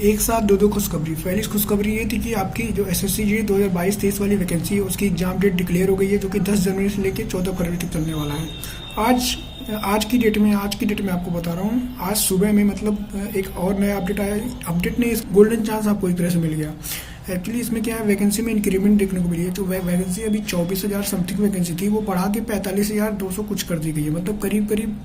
एक साथ दो दो खुशखबरी। पहली खुशखबरी ये थी कि आपकी जो एसएससी जी 2022-23 वाली वैकेंसी है उसकी एग्ज़ाम डेट डिक्लेयर हो गई है, जो कि 10 जनवरी से लेकर 14 फरवरी तक चलने वाला है। आज की डेट में आपको बता रहा हूँ, आज सुबह में मतलब एक और नया अपडेट आया। अपडेट नहीं, इस गोल्डन चांस आपको एक तरह से मिल गया। एक्चुअली इसमें क्या है, वैकेंसी में इंक्रीमेंट देखने को मिली है। तो वैकेंसी अभी 24,000 समथिंग वैकेंसी थी, वो बढ़ा के 45,200 कुछ कर दी गई है। मतलब करीब करीब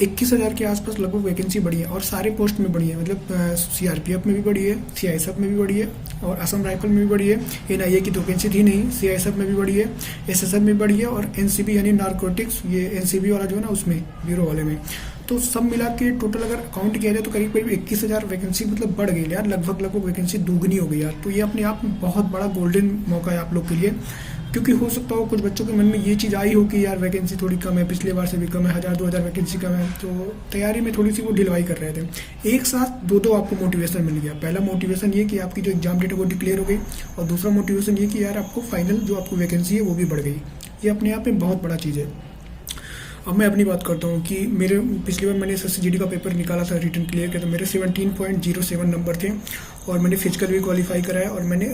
21,000 के आसपास लगभग वैकेंसी बढ़ी है और सारे पोस्ट में बढ़ी है। मतलब सीआरपीएफ में भी बढ़ी है, सीआईएसएफ में भी बढ़ी है और असम राइफल में भी बढ़ी है। एनआईए की तो वैकेंसी थी नहीं, सीआईएसएफ में भी बढ़ी है, एसएसएफ में भी बढ़ी है और एनसीबी यानी नारकोटिक्स, ये एनसीबी वाला जो है ना उसमें, ब्यूरो वाले में। तो सब मिला के टोटल अगर काउंट किया जाए तो करीब करीब 21,000 वैकेंसी मतलब बढ़ गई यार, लगभग वैकेंसी दुगनी हो गई यार। तो ये अपने आप में बहुत बड़ा गोल्डन मौका है आप लोग के लिए, क्योंकि हो सकता हो कुछ बच्चों के मन में ये चीज़ आई हो कि यार वैकेंसी थोड़ी कम है, पिछले बार से भी कम है, 1,000-2,000 वैकेंसी कम है, तो तैयारी में थोड़ी सी वो ढिलवाई कर रहे थे। एक साथ दो आपको मोटिवेशन मिल गया। पहला मोटिवेशन ये कि आपकी जो एग्जाम डेट है वो डिक्लेयर हो गई, और दूसरा मोटिवेशन ये कि यार आपको फाइनल जो आपको वैकेंसी है वो भी बढ़ गई। ये अपने आप में बहुत बड़ा चीज़ है। अब मैं अपनी बात करता हूँ कि मेरे पिछली बार मैंने एसएससी का पेपर निकाला था, रिटर्न क्लियर किया, तो मेरे 17.07 नंबर थे और मैंने फिजिकल भी क्वालिफाई कराया और मैंने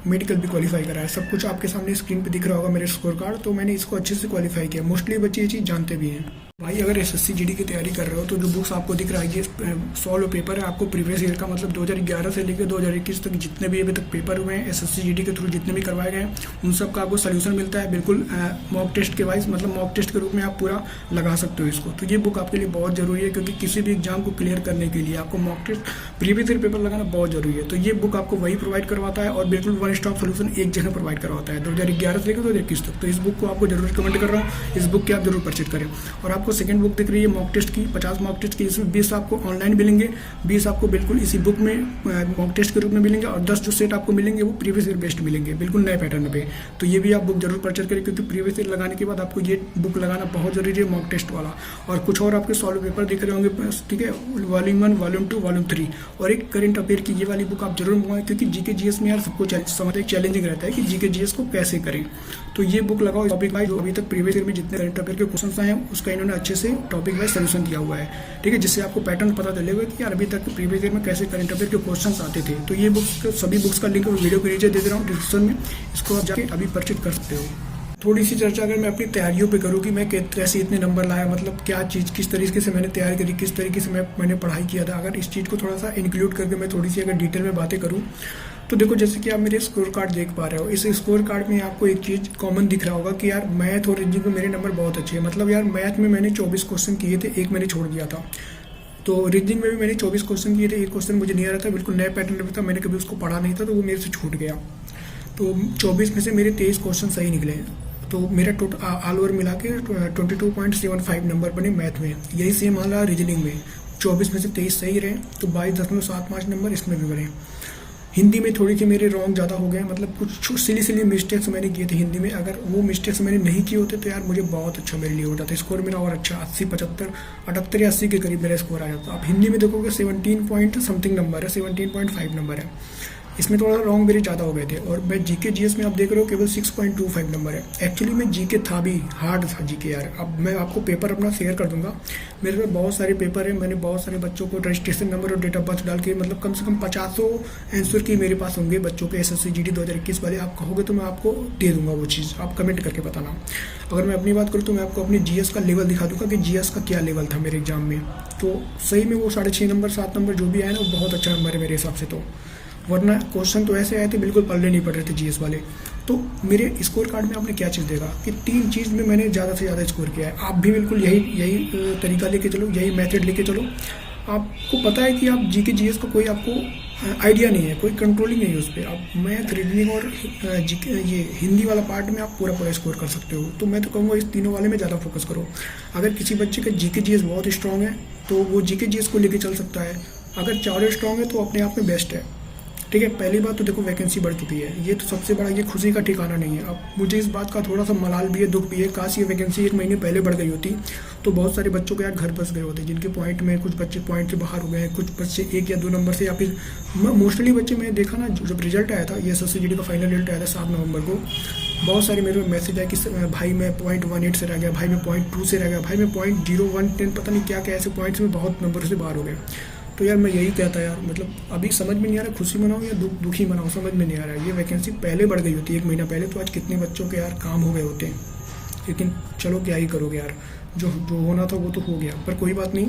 मेडिकल भी क्वालिफाई कराया। सब कुछ आपके सामने स्क्रीन पे दिख रहा होगा मेरे स्कोर कार्ड। तो मैंने इसको अच्छे से क्वालिफाई किया। मोस्टली बच्चे ये चीज़ जानते भी हैं। भाई अगर एसएससी जीडी की तैयारी कर रहे हो तो जो बुक्स आपको दिख रहा है ये 100 पेपर है आपको प्रीवियस ईयर का, मतलब 2011 से लेकर 2021 तक जितने भी अभी तक पेपर हुए हैं एसएससी जीडी के थ्रू, जितने भी करवाए गए हैं उन सब का आपको सोल्यूशन मिलता है बिल्कुल मॉक टेस्ट के वाइज, मतलब मॉक टेस्ट के रूप में आप पूरा लगा सकते हो इसको। तो ये बुक आपके लिए बहुत जरूरी है, क्योंकि किसी भी एग्जाम को क्लियर करने के लिए आपको mock test previous year paper लगाना बहुत जरूरी है। तो ये बुक आपको वही प्रोवाइड करवाता है और बिल्कुल वन स्टॉप सोल्यूशन एक जगह प्रोवाइड करवाता है 2011 से लेकर 2021 तक। तो इस बुक को आपको जरूर रिकमेंड कर रहा हूँ, इस बुक की आप जरूर परचेज करें। और आपको सेकंड बुक दिख रही है मॉक टेस्ट की, 50 मॉक टेस्ट की, इसमें 20 आपको ऑनलाइन मिलेंगे, 20 आपको बिल्कुल इसी बुक में मॉक टेस्ट के रूप में मिलेंगे, और 10 जो सेट आपको मिलेंगे वो प्रीवियस ईयर बेस्ड मिलेंगे, बिल्कुल नए पैटर्न पे। तो ये भी आप बुक जरूर परचेज करें, क्योंकि प्रीवियस ईयर लगाने के बाद आपको ये बुक लगाना बहुत जरूरी है, मॉक टेस्ट वाला। और कुछ और आपके सॉल्व पेपर दिख रहे होंगे, ठीक है, वॉल्यूम 1, वॉल्यूम 2, वॉल्यूम 3 और एक करंट अफेयर की ये वाली बुक आप जरूर मंगवाएं, क्योंकि जीके जीएस में यार सबको समझ एक चैलेंजिंग रहता है कि जीके जीएस को कैसे करें। तो ये बुक लगाओ टॉपिक वाइज, जो अभी तक प्रीवियस ईयर में जितने करंट अफेयर के क्वेश्चन आए हैं उसका इन्होंने अच्छे से टॉपिक वाइज सोल्यूशन दिया हुआ है, ठीक है, जिससे आपको पैटर्न पता चलेगा कि यार अभी तक प्रीवियस ईयर में कैसे करंट अफेयर के क्वेश्चंस आते थे। तो ये बुक्स, सभी बुक्स का लिंक वीडियो के नीचे दे दे रहा हूँ डिस्क्रिप्शन में, इसको आप जाके अभी परचेज कर सकते हो। थोड़ी सी चर्चा अगर मैं अपनी तैयारियों पे करूँ कि मैं कैसे इतने नंबर लाया, मतलब क्या चीज़ किस तरीके से मैंने तैयारी करी, किस तरीके से मैंने पढ़ाई किया था, अगर इस चीज़ को थोड़ा सा इंक्लूड करके मैं थोड़ी सी अगर डिटेल में बातें करूँ तो देखो, जैसे कि आप मेरे स्कोर कार्ड देख पा रहे हो, इस स्कोर कार्ड में आपको एक चीज़ कॉमन दिख रहा होगा कि यार मैथ और रीजनिंग में मेरे नंबर बहुत अच्छे हैं। मतलब यार मैथ में मैंने 24 क्वेश्चन किए थे, एक मैंने छोड़ दिया था। तो रीजनिंग में भी मैंने 24 क्वेश्चन किए थे, एक क्वेश्चन मुझे नहीं आ रहा था, बिल्कुल नया पैटर्न में था, मैंने कभी उसको पढ़ा नहीं था, तो वो मेरे से छूट गया। तो 24 में से मेरे 23 क्वेश्चन सही निकले, तो मेरा टोटल ऑल ओवर मिला के 22.75 नंबर बने मैथ में। यही सेम हाल रहा रीजनिंग में, 24 में से 23 सही रहे, तो 22.75 नंबर इसमें भी बने। हिंदी में थोड़ी सी मेरे रॉन्ग ज़्यादा हो गए, मतलब कुछ सिली मिस्टेक्स मैंने किए थे हिंदी में। अगर वो मिस्टेक्स मैंने नहीं किए होते तो यार मुझे बहुत अच्छा मेरे लिए हो जाता, स्कोर मेरा और अच्छा 80, 75, 78 या 80 के करीब मेरा स्कोर आ जाता। अब हिंदी में देखोगे 17 पॉइंट समथिंग नंबर है, 17.5 नंबर है, इसमें थोड़ा रॉन्ग मेरे ज़्यादा हो गए थे। और मैं जीके जीएस में आप देख रहे हो केवल 6.25 नंबर है। एक्चुअली में जीके था भी हार्ड था जीके यार। अब मैं आपको पेपर अपना शेयर कर दूंगा, मेरे पास बहुत सारे पेपर है, मैंने बहुत सारे बच्चों को रजिस्ट्रेशन नंबर और डेट ऑफ बर्थ डाल के, मतलब कम से कम 50 आंसर की मेरे पास होंगे बच्चों के एसएससी जीडी 2021 वाले। आप कहोगे तो मैं आपको दे दूंगा वो चीज़, आप कमेंट करके बताना। अगर मैं अपनी बात करूँ तो मैं आपको अपनी जीएस का लेवल दिखा दूंगा कि जीएस का क्या लेवल था मेरे एग्जाम में। तो सही में वो 6.5 नंबर 7 नंबर जो भी आए ना वो बहुत अच्छा नंबर है मेरे हिसाब से। तो वरना क्वेश्चन तो ऐसे आए थे बिल्कुल पढ़ने नहीं पड़ रहे थे जीएस वाले। तो मेरे स्कोर कार्ड में आपने क्या चीज़ देखा कि 3 चीज़ में मैंने ज़्यादा से ज़्यादा स्कोर किया है। आप भी बिल्कुल यही तरीका लेके चलो, यही मेथड लेके चलो। आपको पता है कि आप जीके जीएस का कोई आपको आइडिया नहीं है, कोई कंट्रोलिंग नहीं है उस पर। आप मैथ, रीजनिंग और जीके ये हिंदी वाला पार्ट में आप पूरा स्कोर कर सकते हो। तो मैं तो कहूँगा इस तीनों वाले में ज़्यादा फोकस करो। अगर किसी बच्चे का जीके जीएस बहुत स्ट्रॉन्ग है तो वो जीके जीएस को लेके चल सकता है, अगर चारों स्ट्रॉन्ग है तो अपने आप में बेस्ट है, ठीक है। पहली बात तो देखो वैकेंसी बढ़ चुकी है, ये तो सबसे बड़ा, ये खुशी का ठिकाना नहीं है। अब मुझे इस बात का थोड़ा सा मलाल भी है, दुख भी है, काश ये वैकेंसी 1 महीने पहले बढ़ गई होती तो बहुत सारे बच्चों के यार घर बस गए होते, जिनके पॉइंट में कुछ बच्चे पॉइंट से बाहर हो गए हैं, कुछ बच्चे 1 या 2 नंबर से, या फिर मोस्टली बच्चे मैंने देखा ना, जब रिजल्ट आया था ये एसएससी जीडी का फाइनल रिजल्ट आया था 7 नवंबर को, बहुत सारे मेरे मैसेज आए कि भाई मैं 0.18 से रह गया, भाई मैं 0.2 से रह गया, भाई मैं 0.0110 पता नहीं क्या क्या ऐसे पॉइंट्स में बहुत नंबर से बाहर हो गए। तो यार मैं यही कहता यार, मतलब अभी समझ में नहीं आ रहा खुशी मनाऊँ या दुखी मनाऊँ, समझ में नहीं आ रहा है। ये वैकेंसी पहले बढ़ गई होती 1 महीना पहले, तो आज कितने बच्चों के यार काम हो गए होते हैं। लेकिन चलो क्या ही करोगे यार, जो होना था वो तो हो गया। पर कोई बात नहीं,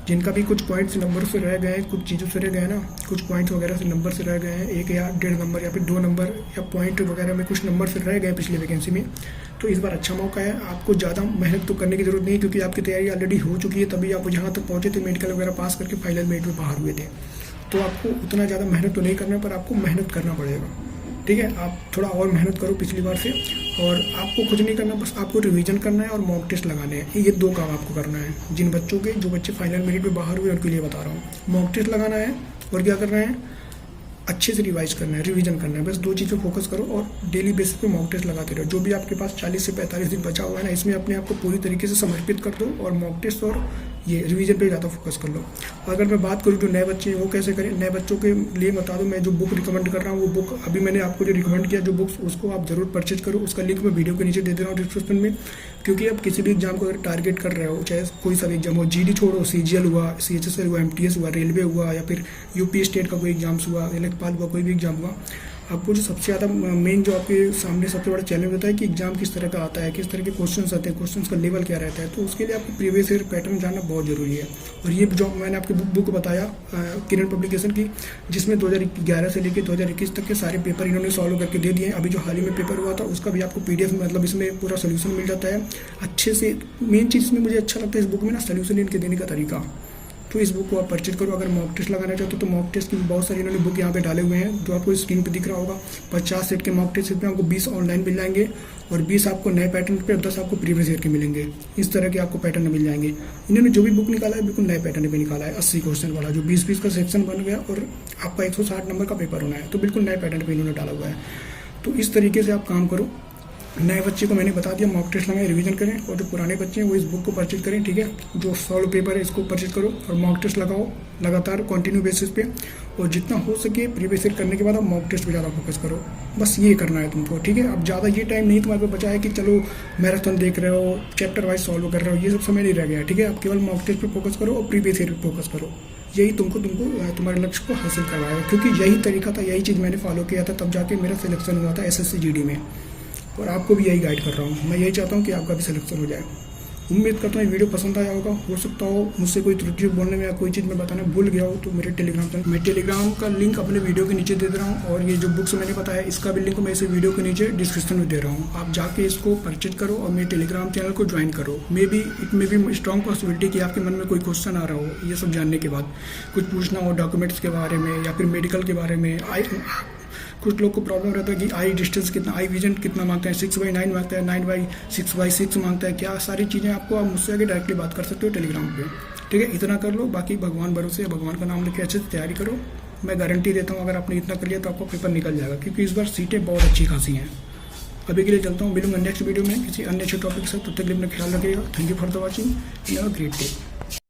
जिनका भी कुछ पॉइंट्स नंबर से रह गए हैं, कुछ चीज़ों से रह गए हैं ना, कुछ पॉइंट्स वगैरह से नंबर से रह गए हैं, 1 या 1.5 नंबर या फिर 2 नंबर या पॉइंट वगैरह में कुछ नंबर से रह गए पिछली वैकेंसी में, तो इस बार अच्छा मौका है। आपको ज़्यादा मेहनत तो करने की जरूरत नहीं है, क्योंकि आपकी तैयारी ऑलरेडी हो चुकी है, तभी आप यहाँ तक पहुँचे थे, मेडिकल वगैरह पास करके फाइनल मेरिट में बाहर हुए थे। तो आपको उतना ज़्यादा मेहनत तो नहीं करना, पर आपको मेहनत करना पड़ेगा, ठीक है। आप थोड़ा और मेहनत करो पिछली बार से, और आपको कुछ नहीं करना, बस आपको रिवीजन करना है और मॉक टेस्ट लगाने हैं। ये 2 काम आपको करना है। जिन बच्चों के जो बच्चे फाइनल मेरिट में बाहर हुए उनके लिए बता रहा हूँ, मॉक टेस्ट लगाना है और क्या करना है, अच्छे से रिवाइज करना है, रिवीजन करना है। बस 2 चीज़ पे फोकस करो और डेली बेसिस पे मॉक टेस्ट लगाते रहो। जो भी आपके पास 40 से 45 दिन बचा हुआ है ना, इसमें अपने आप को पूरी तरीके से समर्पित कर दो और मॉक टेस्ट और ये रिवीजन पे ज़्यादा फोकस कर लो। और अगर मैं बात करूँ जो नए बच्चे हैं वो कैसे करें, नए बच्चों के लिए बता दूँ, मैं जो बुक रिकमेंड कर रहा हूँ वो बुक अभी मैंने आपको जो रिकमेंड किया जो बुक्स, उसको आप जरूर परचेज करो। उसका लिंक मैं वीडियो के नीचे दे दे रहा हूँ डिस्क्रिप्शन में। क्योंकि आप किसी भी एग्जाम को अगर टारगेट कर रहे हो, चाहे कोई सा भी एग्जाम हो, जीडी छोड़ो, CGL हुआ, CHSL हुआ, MTS हुआ, रेलवे हुआ, या फिर यूपी स्टेट का कोई एग्जाम्स हुआ, लेखपाल हुआ, कोई भी एग्जाम हुआ, आपको जो सबसे ज़्यादा मेन जो आपके सामने सबसे बड़ा चैलेंज होता है कि एग्जाम किस तरह का आता है, किस तरह के क्वेश्चंस आते हैं, क्वेश्चंस का लेवल क्या रहता है। तो उसके लिए आपको प्रीवियस ईयर पैटर्न जानना बहुत जरूरी है। और ये जो मैंने आपको बुक बताया किरण पब्लिकेशन की, जिसमें 2011 से लेकर 2021 तक के सारे पेपर इन्होंने सॉल्व करके दे दिए। अभी जो हाल ही में पेपर हुआ था उसका भी आपको PDF मतलब इसमें पूरा सोल्यूशन मिल जाता है अच्छे से। मेन चीज़ में मुझे अच्छा लगता है इस बुक में ना, सोल्यूशन इनके देने का तरीका। तो इस बुक को आप परचेज करो। अगर मॉक टेस्ट लगाना चाहते हो तो मॉक टेस्ट की बहुत सारी इन्होंने बुक यहाँ पे डाले हुए हैं, जो आपको स्क्रीन पे दिख रहा होगा। 50 सेट के मॉक टेस्ट में आपको 20 ऑनलाइन मिल जाएंगे और 20 आपको नए पैटर्न पे और 10 आपको प्रीवियस ईयर के मिलेंगे। इस तरह के आपको पैटर्न मिल जाएंगे। इन्होंने जो भी बुक निकाला है बिल्कुल नए पैटर्न पे निकाला है। 80 क्वेश्चन वाला जो 20-20 का सेक्शन बन गया और आपका 160 नंबर का पेपर होना है, तो बिल्कुल नए पैटर्न पे इन्होंने डाला हुआ है। तो इस तरीके से आप काम करो। नए बच्चे को मैंने बता दिया मॉक टेस्ट लगाएं, रिवीजन करें, और जो पुराने बच्चे हैं वो इस बुक को परचेज करें, ठीक है। जो सॉल्व पेपर है इसको परचेज करो और मॉक टेस्ट लगाओ लगातार कंटिन्यू बेसिस पे। और जितना हो सके प्रीवियस ईयर करने के बाद आप मॉक टेस्ट पे ज़्यादा फोकस करो। बस ये करना है तुमको, ठीक है। अब ज़्यादा ये टाइम नहीं तुम्हारे पास बचा है कि चलो मैराथन देख रहे हो, चैप्टर वाइज सॉल्व कर रहे हो, ये सब समय नहीं रह गया है, ठीक है। आप केवल मॉक टेस्ट पे फोकस करो और प्रीवियस ईयर पे फोकस करो। यही तुमको तुम्हारे लक्ष्य को हासिल करवाएगा, क्योंकि यही तरीका था, यही चीज़ मैंने फॉलो किया था, तब जाके मेरा सिलेक्शन हुआ था SSC GD में। और आपको भी यही गाइड कर रहा हूँ। मैं यही चाहता हूँ कि आपका भी सिलेक्शन हो जाए। उम्मीद करता हूँ वीडियो पसंद आया होगा। हो सकता हो मुझसे कोई त्रुटि बोलने में या कोई चीज़ मैं बताना भूल गया हो तो मेरे टेलीग्राम का लिंक अपने वीडियो के नीचे दे रहा हूँ। और ये जो बुक्स मैंने बताया इसका भी लिंक मैं इसे वीडियो के नीचे डिस्क्रिप्शन में दे रहा हूँ। आप जाके इसको परचेज करो और मेरे टेलीग्राम चैनल को ज्वाइन करो। It may be strong possibility कि आपके मन में कोई क्वेश्चन आ रहा हो, ये सब जानने के बाद कुछ पूछना हो डॉक्यूमेंट्स के बारे में या फिर मेडिकल के बारे में। कुछ लोग को प्रॉब्लम रहता है कि आई डिस्टेंस कितना, आई विजन कितना मांगता है, 6/9 मांगता है, 9/6/6 मांगता है, क्या सारी चीज़ें आपको आप मुझसे आगे डायरेक्टली बात कर सकते हो टेलीग्राम पे, ठीक है। इतना कर लो, बाकी भगवान भरोसे, भगवान का नाम लेके अच्छे से तैयारी करो। मैं गारंटी देता हूँ अगर आपने इतना कर लिया तो आपका पेपर निकल जाएगा, क्योंकि इस बार सीटें बहुत अच्छी खासी हैं। अभी के लिए चलता हूँ, मिलूंगा नेक्स्ट वीडियो में किसी अन्य अच्छे टॉपिक से। तब तक के लिए अपना ख्याल रखिएगा। Thank you for the watching, have a great day.